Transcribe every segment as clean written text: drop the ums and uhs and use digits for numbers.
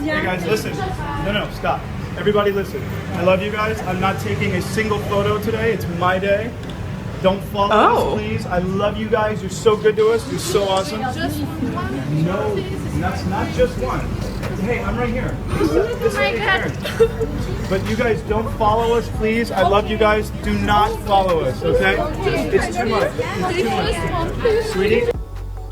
Hey guys, listen. No, stop. Everybody listen. I love you guys. I'm not taking a single photo today. It's my day. Don't follow us, please. I love you guys. You're so good to us. You're so awesome. No, that's not just one. Hey, I'm right here. This is right here. But you guys don't follow us, please. I love you guys. Do not follow us, okay? It's too much. It's too much. Sweetie?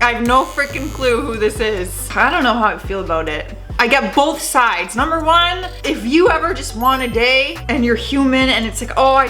I have no freaking clue who this is. I don't know how I feel about it. I get both sides. Number one, if you ever just want a day and you're human and it's like, oh, I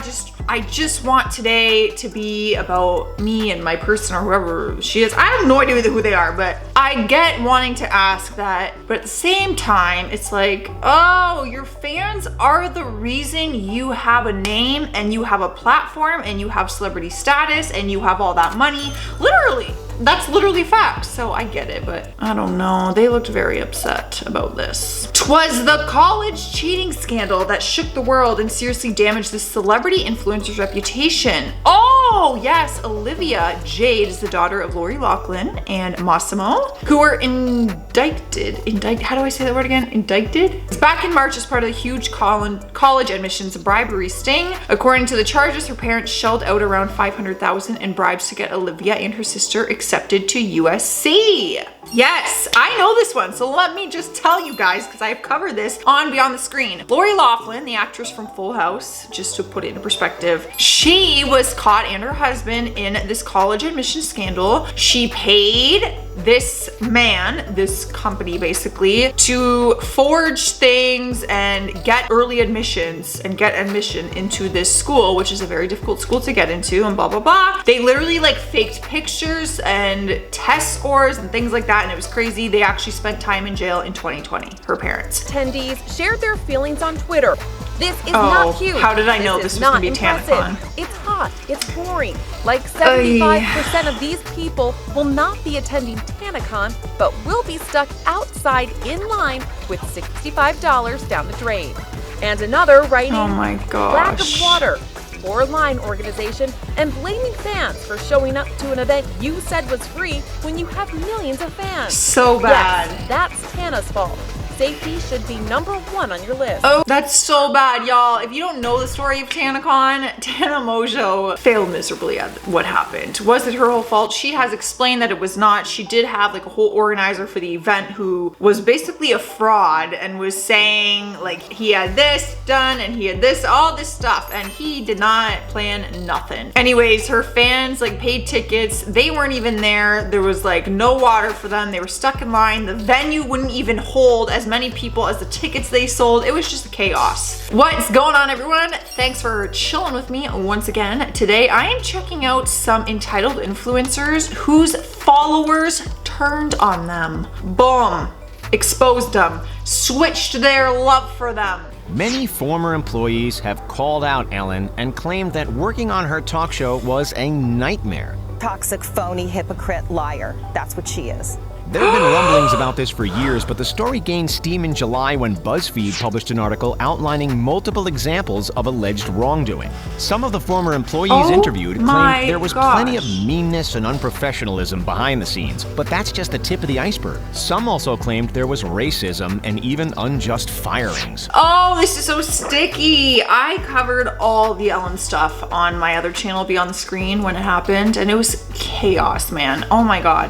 just want today to be about me and my person or whoever she is. I have no idea who they are, but I get wanting to ask that. But at the same time, it's like, oh, your fans are the reason you have a name and you have a platform and you have celebrity status and you have all that money. Literally. That's literally facts, so I get it, but I don't know. They looked very upset about this. 'Twas the college cheating scandal that shook the world and seriously damaged the celebrity influencer's reputation. Oh, yes, Olivia Jade is the daughter of Lori Loughlin and Massimo, who were indicted, how do I say that word again? Indicted? Back in March as part of a huge college admissions bribery sting. According to the charges, her parents shelled out around $500,000 in bribes to get Olivia and her sister accepted to USC. Yes, I know this one, so let me just tell you guys, because I've covered this on Beyond the Screen. Lori Loughlin, the actress from Full House, just to put it in perspective, she was caught and her husband in this college admission scandal. She paid this man, this company basically, to forge things and get early admissions and get admission into this school, which is a very difficult school to get into, and blah, blah, blah. They literally like faked pictures and test scores and things like that, and it was crazy. They actually spent time in jail in 2020, her parents. Attendees shared their feelings on Twitter. This is not cute. How did I know this was gonna be TanaCon? It's hot, it's boring. Like 75% of these people will not be attending TanaCon, but will be stuck outside in line with $65 down the drain. And another writing, oh my gosh, lack of water, poor line organization, and blaming fans for showing up to an event you said was free when you have millions of fans. So bad. Yes, that's Tana's fault. Safety should be #1 on your list. Oh, that's so bad, y'all. If you don't know the story of TanaCon, Tana Mongeau failed miserably at what happened. Was it her whole fault? She has explained that it was not. She did have like a whole organizer for the event who was basically a fraud and was saying like he had this done and he had this, all this stuff, and he did not plan nothing. Anyways, her fans like paid tickets. They weren't even there. There was like no water for them. They were stuck in line. The venue wouldn't even hold as many people as the tickets they sold. It was just chaos. What's going on, everyone? Thanks for chilling with me once again. Today I am checking out some entitled influencers whose followers turned on them. Boom. Exposed them. Switched their love for them. Many former employees have called out Ellen and claimed that working on her talk show was a nightmare. Toxic, phony, hypocrite, liar. That's what she is. There have been rumblings about this for years, but the story gained steam in July when BuzzFeed published an article outlining multiple examples of alleged wrongdoing. Some of the former employees interviewed claimed there was plenty of meanness and unprofessionalism behind the scenes, but that's just the tip of the iceberg. Some also claimed there was racism and even unjust firings. Oh, this is so sticky. I covered all the Ellen stuff on my other channel, Beyond the Screen, when it happened, and it was chaos, man. Oh my God.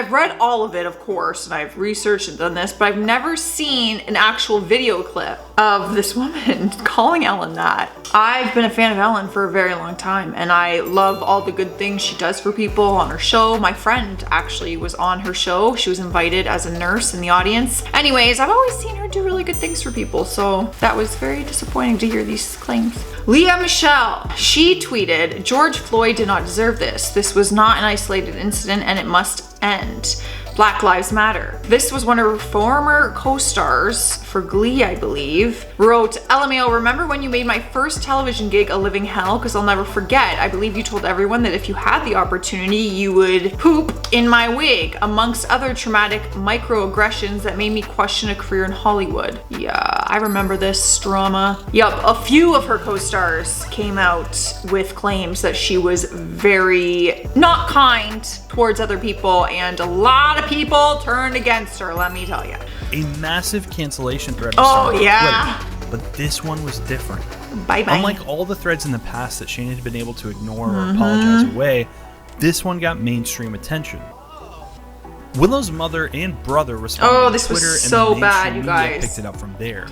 I've read all of it, of course, and I've researched and done this, but I've never seen an actual video clip of this woman calling Ellen that. I've been a fan of Ellen for a very long time, and I love all the good things she does for people on her show. My friend actually was on her show. She was invited as a nurse in the audience. Anyways, I've always seen her do really good things for people, so that was very disappointing to hear these claims. Leah Michelle, she tweeted, "George Floyd did not deserve this. This was not an isolated incident and it must end. Black Lives Matter." This was one of her former co-stars for Glee, I believe, wrote, "LMAO, remember when you made my first television gig a living hell? Because I'll never forget. I believe you told everyone that if you had the opportunity, you would poop in my wig, amongst other traumatic microaggressions that made me question a career in Hollywood." Yeah, I remember this drama. Yup, a few of her co-stars came out with claims that she was very not kind towards other people, and a lot of people turned against her, let me tell you. a massive cancellation thread. Oh, yeah. But this one was different. Bye-bye. Unlike all the threads in the past that Shane had been able to ignore or apologize away, this one got mainstream attention. Willow's mother and brother responded Oh, on this was Twitter, so and the bad, mainstream you media guys. picked it up from there.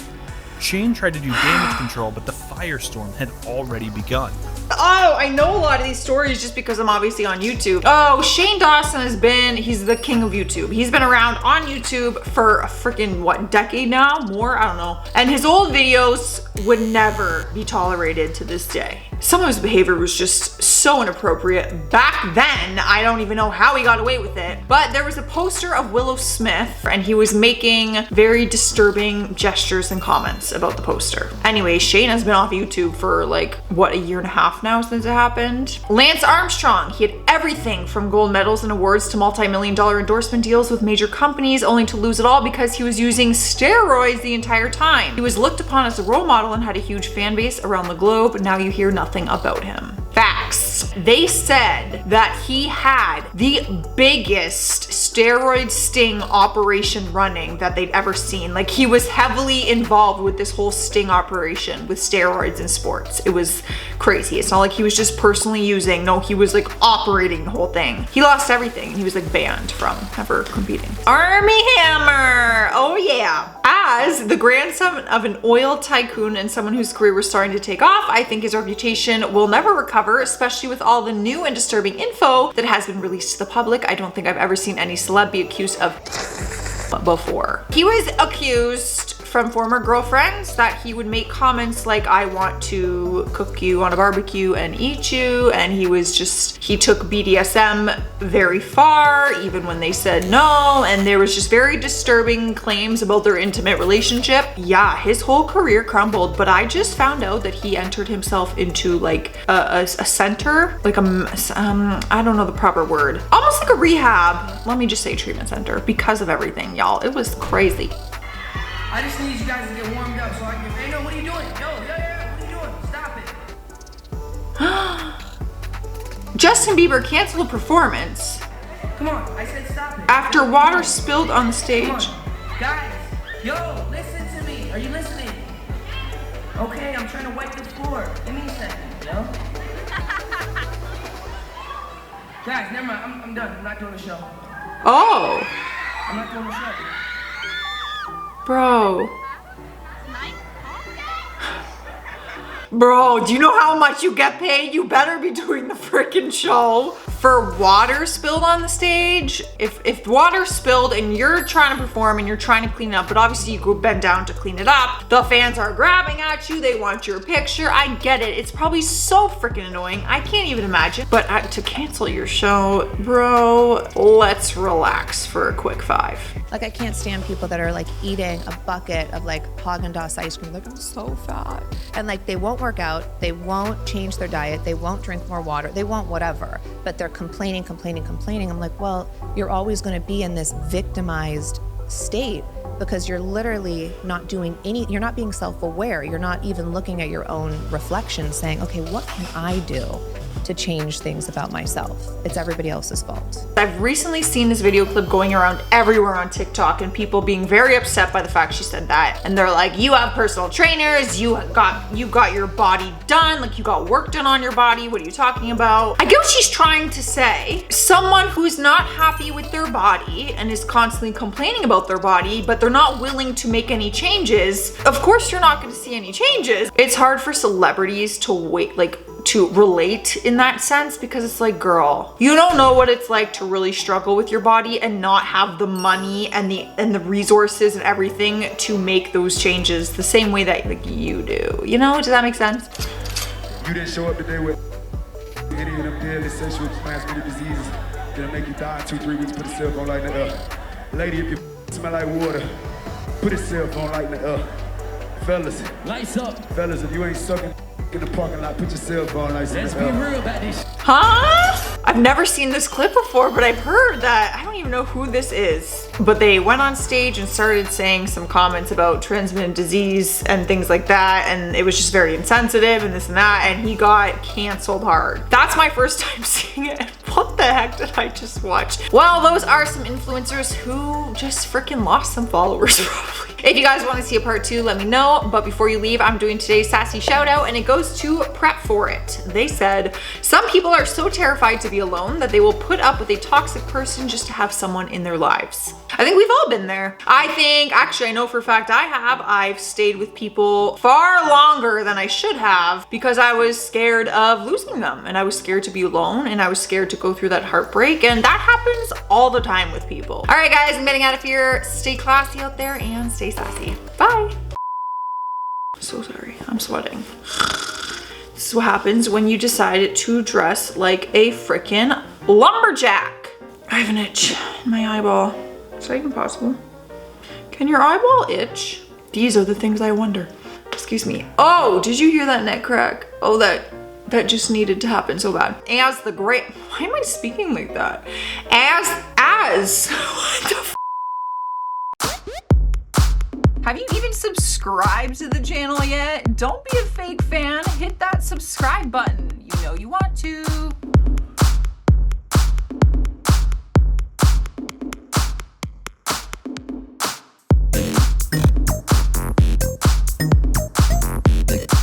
Shane tried to do damage control, but the firestorm had already begun. Oh, I know a lot of these stories just because I'm obviously on YouTube. Oh, Shane Dawson he's the king of YouTube. He's been around on YouTube for a freaking, what, decade now? More? I don't know. And his old videos would never be tolerated to this day. Some of his behavior was just so inappropriate. Back then, I don't even know how he got away with it, but there was a poster of Willow Smith and he was making very disturbing gestures and comments about the poster. Anyway, Shane has been off YouTube for like, what, a year and a half now since it happened. Lance Armstrong, he had everything from gold medals and awards to multi-million-dollar endorsement deals with major companies, only to lose it all because he was using steroids the entire time. He was looked upon as a role model and had a huge fan base around the globe, but now you hear nothing about him. Facts. They said that he had the biggest steroid sting operation running that they'd ever seen. Like, he was heavily involved with this whole sting operation with steroids in sports. It was crazy. It's not like he was just personally using. No, he was like operating the whole thing. He lost everything. He was like banned from ever competing. Army Hammer. Oh yeah. As the grandson of an oil tycoon and someone whose career was starting to take off, I think his reputation will never recover, especially with all the new and disturbing info that has been released to the public. I don't think I've ever seen any celeb be accused of before. He was accused from former girlfriends that he would make comments like, I want to cook you on a barbecue and eat you, and he took BDSM very far, even when they said no, and there was just very disturbing claims about their intimate relationship. Yeah, his whole career crumbled, but I just found out that he entered himself into like a center, like I don't know the proper word, almost like a rehab, let me just say treatment center, because of everything, y'all. It was crazy. I just need you guys to get warmed up so I can. Hey, no, what are you doing? Yo, what are you doing? Stop it. Justin Bieber canceled a performance. Come on, I said stop it. After water spilled on the stage. Come on. Guys, yo, listen to me. Are you listening? Okay, I'm trying to wipe the floor. Give me a second, yo. Guys, never mind. I'm done. I'm not doing the show. Oh. I'm not doing the show. Bro. Bro, do you know how much you get paid? You better be doing the freaking show. For water spilled on the stage, if water spilled and you're trying to perform and you're trying to clean it up, but obviously you go bend down to clean it up, the fans are grabbing at you, they want your picture. I get it. It's probably so freaking annoying. I can't even imagine. But to cancel your show, bro, let's relax for a quick 5. Like, I can't stand people that are like eating a bucket of like Haagen-Dazs ice cream. Like, I'm so fat. And like, they won't work out. They won't change their diet. They won't drink more water. They won't whatever. But they're complaining. I'm like, well, you're always going to be in this victimized state because you're literally not doing you're not being self-aware. You're not even looking at your own reflection saying, okay, what can I do to change things about myself? It's everybody else's fault. I've recently seen this video clip going around everywhere on TikTok and people being very upset by the fact she said that. And they're like, you have personal trainers, you got your body done, like you got work done on your body, what are you talking about? I get what she's trying to say. Someone who's not happy with their body and is constantly complaining about their body, but they're not willing to make any changes, of course you're not gonna see any changes. It's hard for celebrities to relate in that sense because it's like, girl, you don't know what it's like to really struggle with your body and not have the money and the resources and everything to make those changes the same way that like you do. You know, does that make sense? You didn't show up today with any of them deadly sexual transmitted diseases that'll make you die in 2-3 weeks. Put a cell phone lighting it up. Lady, if you smell like water, put a cell phone lighting it up. Fellas, lights up. Fellas, if you ain't sucking in the parking lot, put your cell phone lights in. Let's be real about this. Huh? I've never seen this clip before, but I've heard that. I don't even know who this is. But they went on stage and started saying some comments about transmitted disease and things like that, and it was just very insensitive and this and that, and he got canceled hard. That's my first time seeing it. What the heck did I just watch? Well, those are some influencers who just freaking lost some followers probably. If you guys want to see a part 2, let me know. But before you leave, I'm doing today's sassy shout out and it goes to Prep For It. They said, some people are so terrified to be alone that they will put up with a toxic person just to have someone in their lives. I think we've all been there. Actually, I know for a fact I have. I've stayed with people far longer than I should have because I was scared of losing them and I was scared to be alone and I was scared to go through that heartbreak, and that happens all the time with people. All right, guys, I'm getting out of here. Stay classy out there and stay sassy. Bye. So sorry, I'm sweating. This is what happens when you decide to dress like a freaking lumberjack. I have an itch in my eyeball. Is that even possible? Can your eyeball itch? These are the things I wonder. Excuse me. Oh, did you hear that neck crack? Oh, that just needed to happen so bad. Why am I speaking like that? What the Have you even subscribed to the channel yet? Don't be a fake fan. Hit that subscribe button. You know you want to.